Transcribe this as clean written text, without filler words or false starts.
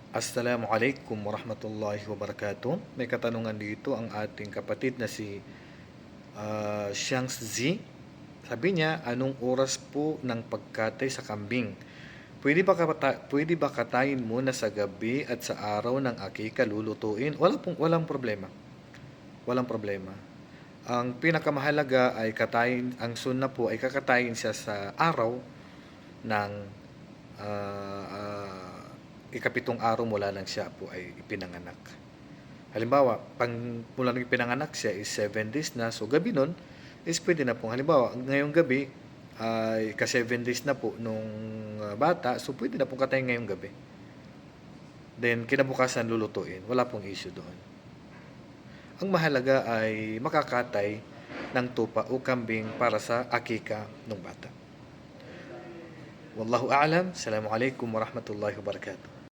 Assalamualaikum warahmatullahi wabarakatuh. May katanungan dito ang ating kapatid na si Xiang Z. Sabi niya, anong oras po ng pagkatay sa kambing? Pwede ba katayin muna sa gabi at sa araw ng akika lulutuin? Walang problema. Walang problema. Ang pinakamahalaga ay ang sunna po ay kakatayin siya sa araw ng ikapitong araw mula nang siya po ay ipinanganak. Halimbawa, mula nang ipinanganak siya is 7 days na, so gabi nun is pwede na pong, halimbawa, ngayong gabi ay ka 7 days na po nung bata, so pwede na pong katayin ngayong gabi. Then, kinabukasan lulutuin. Wala pong issue doon. Ang mahalaga ay makakatay ng tupa o kambing para sa akika ng bata. Wallahu a'lam. Assalamualaikum warahmatullahi wabarakatuh.